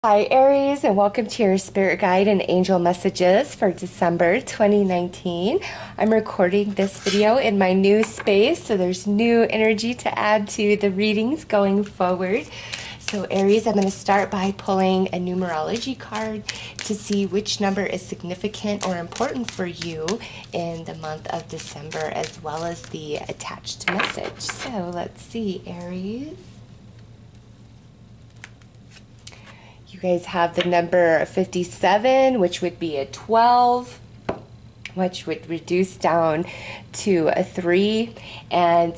Hi Aries, and welcome to your Spirit Guide and Angel Messages for December 2019. I'm recording this video in my new space, so there's new energy to add to the readings going forward. So Aries, I'm going to start by pulling a numerology card to see which number is significant or important for you in the month of December, as well as the attached message. So let's see, Aries. You guys have the number 57, which would be a 12, which would reduce down to a 3. And,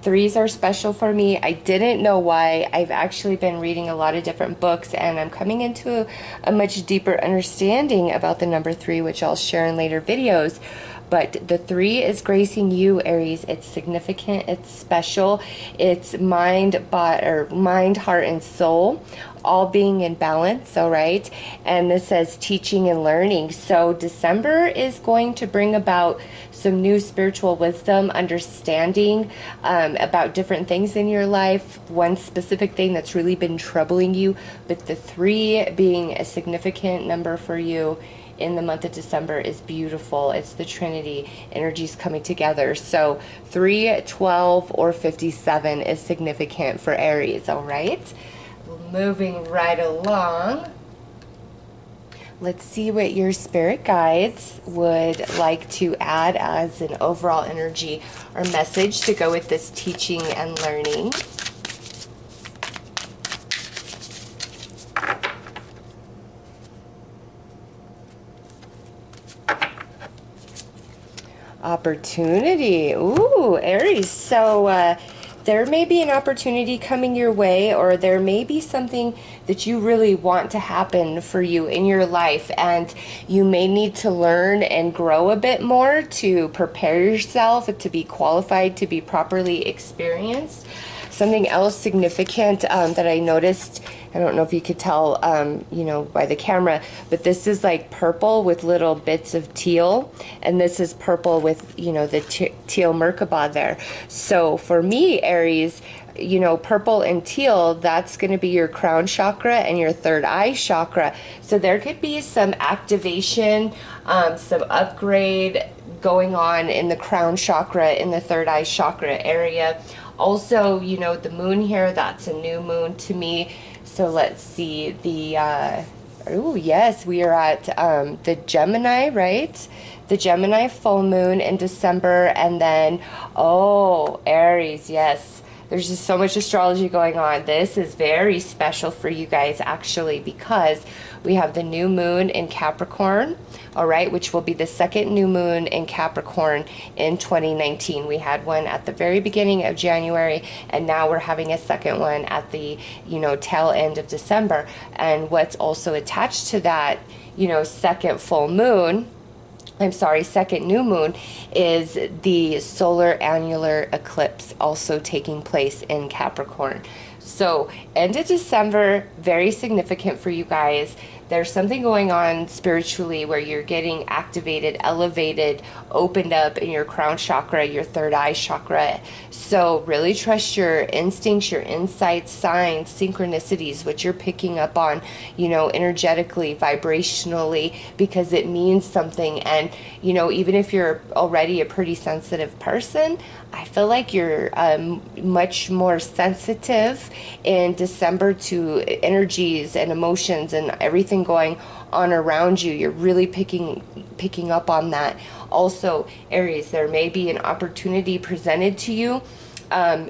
threes are special for me. I didn't know why. I've actually been reading a lot of different books, and I'm coming into a much deeper understanding about the number 3, which I'll share in later videos. But the 3 is gracing you, Aries. It's significant, it's special, it's mind, heart, and soul, all being in balance, all right? And this says teaching and learning. So December is going to bring about some new spiritual wisdom, understanding about different things in your life, one specific thing that's really been troubling you, but the 3 being a significant number for you in the month of December is beautiful. It's the Trinity energies coming together. So 3, 12, or 57 is significant for Aries, all right? Moving right along. Let's see what your spirit guides would like to add as an overall energy or message to go with this teaching and learning. Opportunity. Ooh, Aries. So there may be an opportunity coming your way, or there may be something that you really want to happen for you in your life, and you may need to learn and grow a bit more to prepare yourself to be qualified to be properly experienced. Something else significant that I noticed, I don't know if you could tell, by the camera, but this is like purple with little bits of teal, and this is purple with, the teal Merkaba there. So for me, Aries, purple and teal, that's going to be your crown chakra and your third eye chakra. So there could be some activation, some upgrade going on in the crown chakra, in the third eye chakra area. Also, the moon here, that's a new moon to me. So let's see, oh yes, we are at the Gemini, right? The Gemini full moon in December, and then, Aries, yes. There's just so much astrology going on. This is very special for you guys, actually, because we have the new moon in Capricorn, all right, which will be the second new moon in Capricorn in 2019. We had one at the very beginning of January, and now we're having a second one at the, tail end of December. And what's also attached to that, second new moon is the solar annular eclipse also taking place in Capricorn. So end of December, very significant for you guys. There's something going on spiritually where you're getting activated, elevated, opened up in your crown chakra, your third eye chakra. So really trust your instincts, your insights, signs, synchronicities, what you're picking up on, energetically, vibrationally, because it means something. And, even if you're already a pretty sensitive person, I feel like you're much more sensitive in December to energies and emotions and everything going on around you. You're really picking up on that. Also, Aries, there may be an opportunity presented to you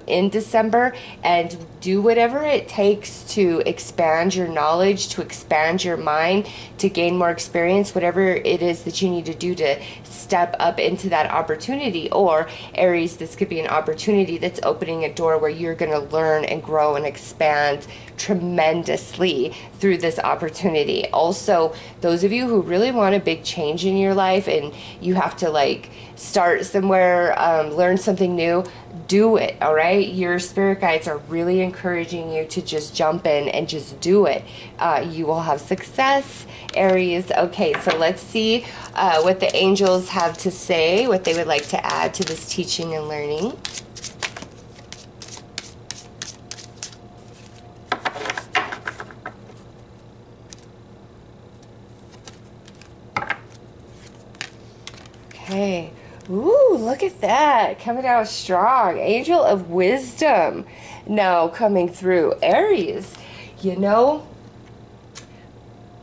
in December, and do whatever it takes to expand your knowledge, to expand your mind, to gain more experience, whatever it is that you need to do to step up into that opportunity. Or Aries, this could be an opportunity that's opening a door where you're going to learn and grow and expand tremendously through this opportunity. Also, those of you who really want a big change in your life and you have to start somewhere, learn something new, do it, all right? Your spirit guides are really encouraging you to just jump in and just do it. You will have success, Aries. Okay, so let's see what the angels have to say, what they would like to add to this teaching and learning. Okay. Ooh, look at that. Coming out strong. Angel of Wisdom now coming through. Aries, you know,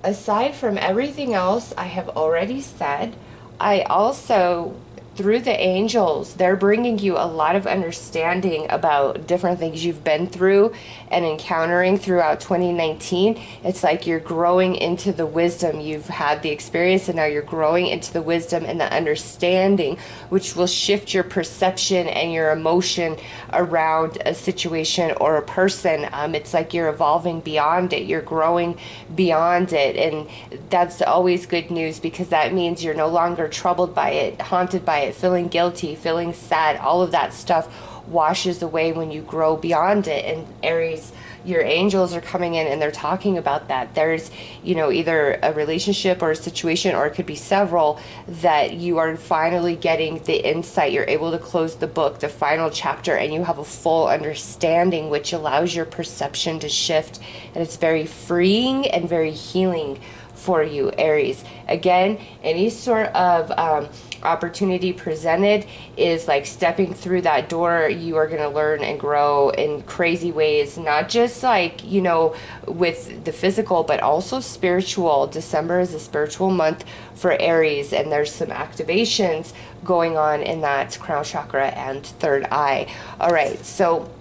aside from everything else I have already said, I also, through the angels, they're bringing you a lot of understanding about different things you've been through and encountering throughout 2019. It's like you're growing into the wisdom. You've had the experience and now you're growing into the wisdom and the understanding, which will shift your perception and your emotion around a situation or a person. It's like you're evolving beyond it. You're growing beyond it. And that's always good news, because that means you're no longer troubled by it, haunted by it, feeling guilty, feeling sad. All of that stuff washes away when you grow beyond it. And Aries, your angels are coming in and they're talking about that. There's, you know, either a relationship or a situation, or it could be several, that you are finally getting the insight. You're able to close the book, the final chapter, and you have a full understanding, which allows your perception to shift. And it's very freeing and very healing for you, Aries. Again, any sort of opportunity presented is like stepping through that door. You are going to learn and grow in crazy ways, not just like, you know, with the physical, but also spiritual. December is a spiritual month for Aries, and there's some activations going on in that crown chakra and third eye. All right, so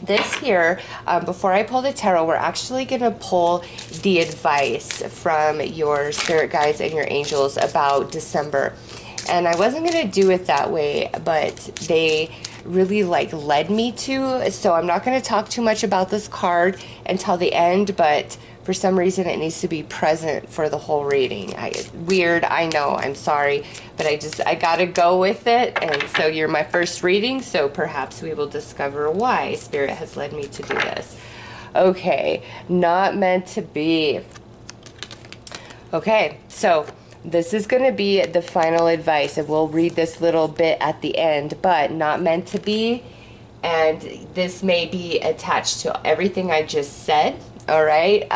this here, before I pull the tarot, we're actually going to pull the advice from your spirit guides and your angels about December. And I wasn't going to do it that way, but they really like led me to. So I'm not going to talk too much about this card until the end, but for some reason it needs to be present for the whole reading. Weird, I know, I'm sorry, but I gotta go with it. And so you're my first reading, so perhaps we will discover why Spirit has led me to do this. Okay, not meant to be. Okay, so this is going to be the final advice, and we'll read this little bit at the end, but not meant to be. And this may be attached to everything I just said, all right?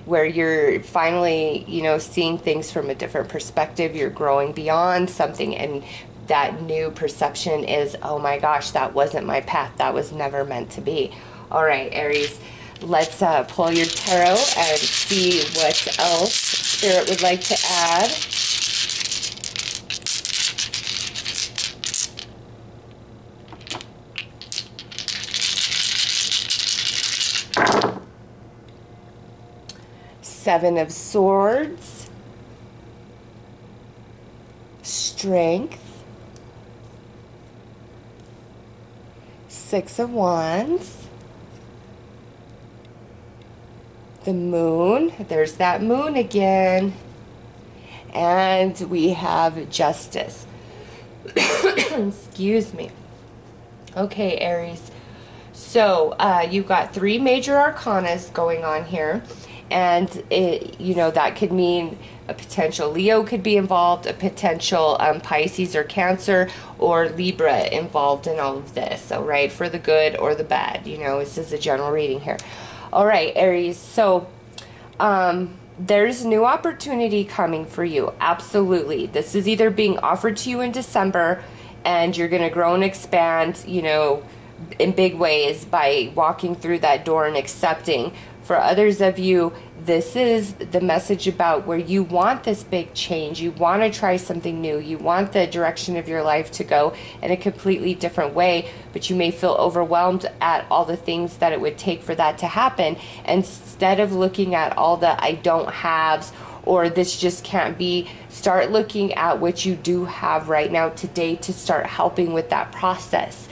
Where you're finally, you know, seeing things from a different perspective. You're growing beyond something, and that new perception is, oh my gosh, that wasn't my path. That was never meant to be. All right, Aries, let's pull your tarot and see what else Spirit would like to add. Seven of Swords, Strength, Six of Wands, the Moon, there's that Moon again, and we have Justice. Excuse me. Okay, Aries, so you've got three major arcanas going on here. And it, you know, that could mean a potential Leo could be involved, a potential Pisces or Cancer or Libra involved in all of this. All right, for the good or the bad. You know, this is a general reading here. All right, Aries. So there's new opportunity coming for you. Absolutely. This is either being offered to you in December, and you're going to grow and expand, you know, in big ways by walking through that door and accepting. For others of you, this is the message about where you want this big change. You want to try something new. You want the direction of your life to go in a completely different way, but you may feel overwhelmed at all the things that it would take for that to happen. Instead of looking at all the I don't haves or this just can't be, start looking at what you do have right now today to start helping with that process.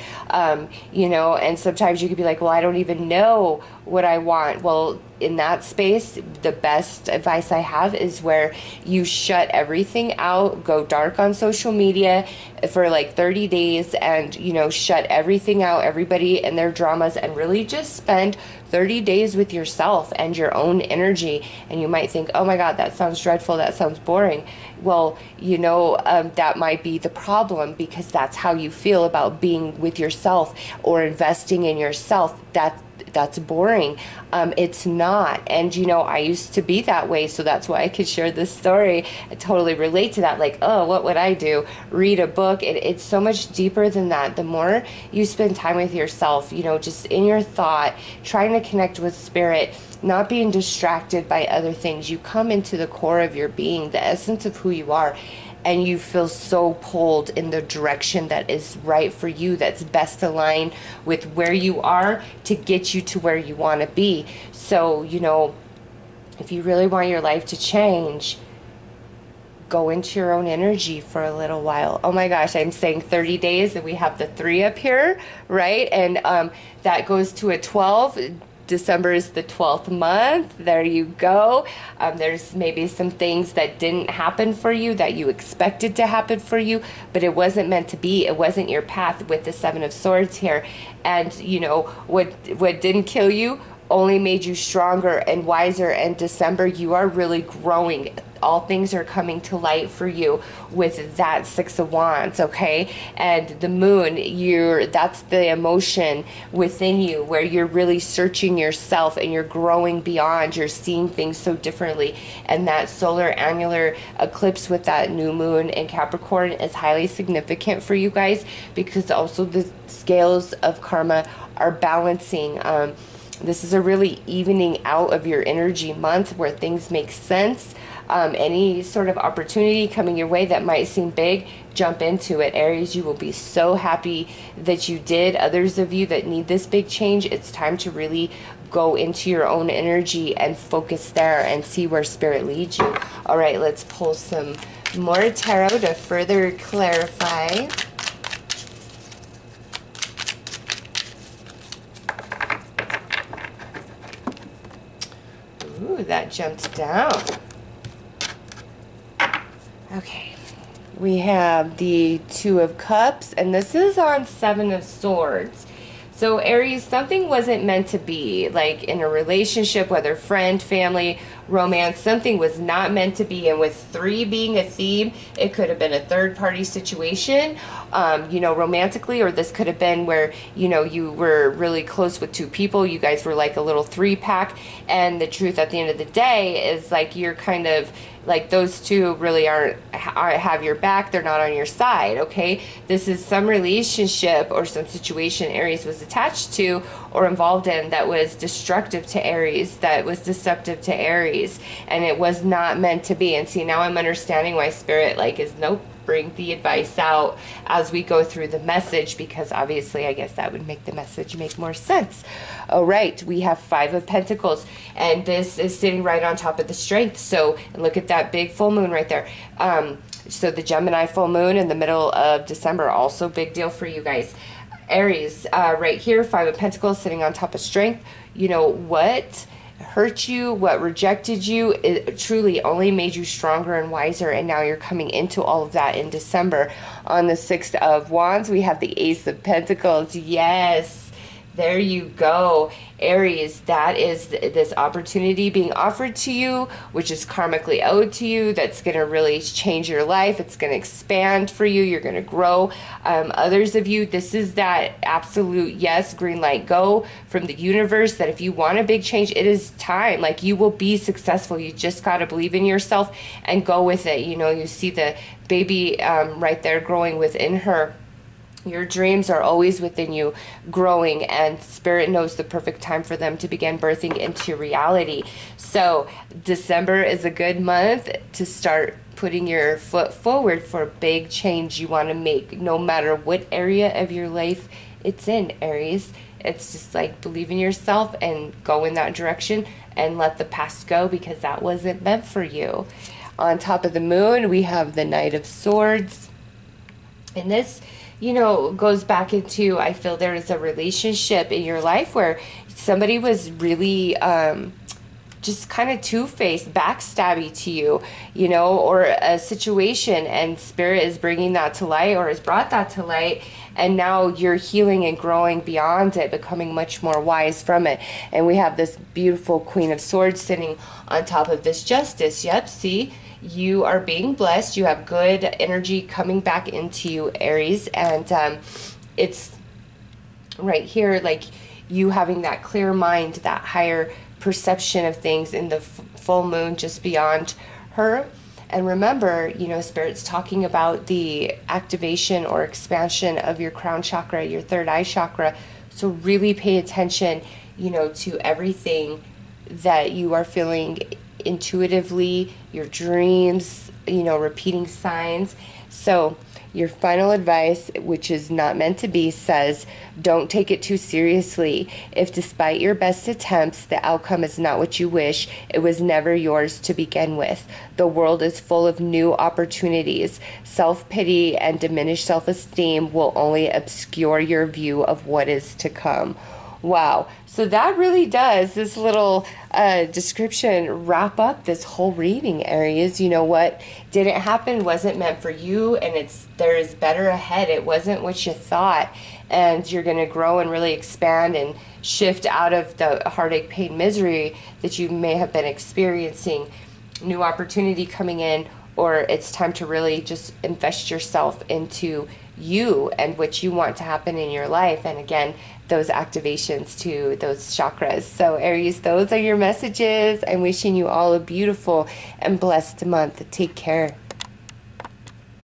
You know, and sometimes you could be like, well, I don't even know what I want. Well, in that space, the best advice I have is where you shut everything out, go dark on social media for like 30 days and, you know, shut everything out, everybody and their dramas, and really just spend 30 days with yourself and your own energy. And you might think, oh my God, that sounds dreadful. That sounds boring. Well, you know, that might be the problem, because that's how you feel about being with yourself or investing in yourself. that's boring. It's not. And you know, I used to be that way, so that's why I could share this story. I totally relate to that. Like, oh, what would I do? Read a book. It's so much deeper than that. The more you spend time with yourself, you know, just in your thought, trying to connect with spirit, not being distracted by other things, you come into the core of your being, the essence of who you are, and you feel so pulled in the direction that is right for you, that's best aligned with where you are to get you to where you want to be. So, you know, if you really want your life to change, go into your own energy for a little while. Oh my gosh, I'm saying 30 days, and we have the 3 up here, right? And that goes to a 12. December is the 12th month. There you go. There's maybe some things that didn't happen for you that you expected to happen for you, but it wasn't meant to be. It wasn't your path with the 7 of Swords here. And you know, what didn't kill you only made you stronger and wiser. And December, you are really growing. All things are coming to light for you with that 6 of Wands, okay? And the moon, that's the emotion within you where you're really searching yourself and you're growing beyond. You're seeing things so differently. And that solar annular eclipse with that new moon in Capricorn is highly significant for you guys, because also the scales of karma are balancing. This is a really evening out of your energy month where things make sense. Any sort of opportunity coming your way that might seem big, jump into it. Aries, you will be so happy that you did. Others of you that need this big change, it's time to really go into your own energy and focus there and see where spirit leads you. All right, let's pull some more tarot to further clarify. Ooh, that jumped down. Okay, we have the 2 of Cups, and this is on 7 of Swords. So Aries, something wasn't meant to be, like in a relationship, whether friend, family, romance, something was not meant to be. And with 3 being a theme, it could have been a third-party situation, you know, romantically, or this could have been where, you know, you were really close with 2 people. You guys were like a little 3-pack. And the truth at the end of the day is, like, you're kind of like, those 2 really have your back. They're not on your side, okay? This is some relationship or some situation Aries was attached to or involved in that was destructive to Aries, that was deceptive to Aries, and it was not meant to be. And see, now I'm understanding why spirit, like, is nope, bring the advice out as we go through the message, because obviously I guess that would make the message make more sense. All right, we have 5 of Pentacles, and this is sitting right on top of the Strength. So look at that big full moon right there. So the Gemini full moon in the middle of December, also big deal for you guys. Aries, right here, 5 of Pentacles sitting on top of Strength. You know, what hurt you, what rejected you, it truly only made you stronger and wiser, and now you're coming into all of that in December. On the 6 of Wands, we have the Ace of Pentacles. Yes, there you go. Aries, that is this opportunity being offered to you, which is karmically owed to you, that's going to really change your life. It's going to expand for you. You're going to grow. Others of you, this is that absolute yes, green light go from the universe, that if you want a big change, it is time. Like, you will be successful. You just got to believe in yourself and go with it. You know, you see the baby right there growing within her. Your dreams are always within you, growing, and spirit knows the perfect time for them to begin birthing into reality. So December is a good month to start putting your foot forward for a big change you want to make, no matter what area of your life it's in, Aries. It's just like, believe in yourself and go in that direction and let the past go, because that wasn't meant for you. On top of the moon, we have the Knight of Swords. And this, you know, goes back into, I feel there is a relationship in your life where somebody was really just kind of two-faced, backstabby to you, you know, or a situation, and spirit is bringing that to light, or has brought that to light, and now you're healing and growing beyond it, becoming much more wise from it. And we have this beautiful Queen of Swords sitting on top of this Justice. Yep, see? You are being blessed. You have good energy coming back into you, Aries. And it's right here, like, you having that clear mind, that higher perception of things in the full moon just beyond her. And remember, you know, Spirit's talking about the activation or expansion of your crown chakra, your third eye chakra. So really pay attention, you know, to everything that you are feeling intuitively, your dreams, you know, repeating signs. So your final advice, which is not meant to be, says, don't take it too seriously. If despite your best attempts, the outcome is not what you wish, it was never yours to begin with. The world is full of new opportunities. Self-pity and diminished self-esteem will only obscure your view of what is to come. Wow. So that really does, this little description, wrap up this whole reading, Aries. You know, what didn't happen wasn't meant for you, and there is better ahead. It wasn't what you thought, and you're going to grow and really expand and shift out of the heartache, pain, misery that you may have been experiencing. New opportunity coming in, or it's time to really just invest yourself into you and what you want to happen in your life. And again, those activations to those chakras. So Aries, those are your messages. I'm wishing you all a beautiful and blessed month. Take care.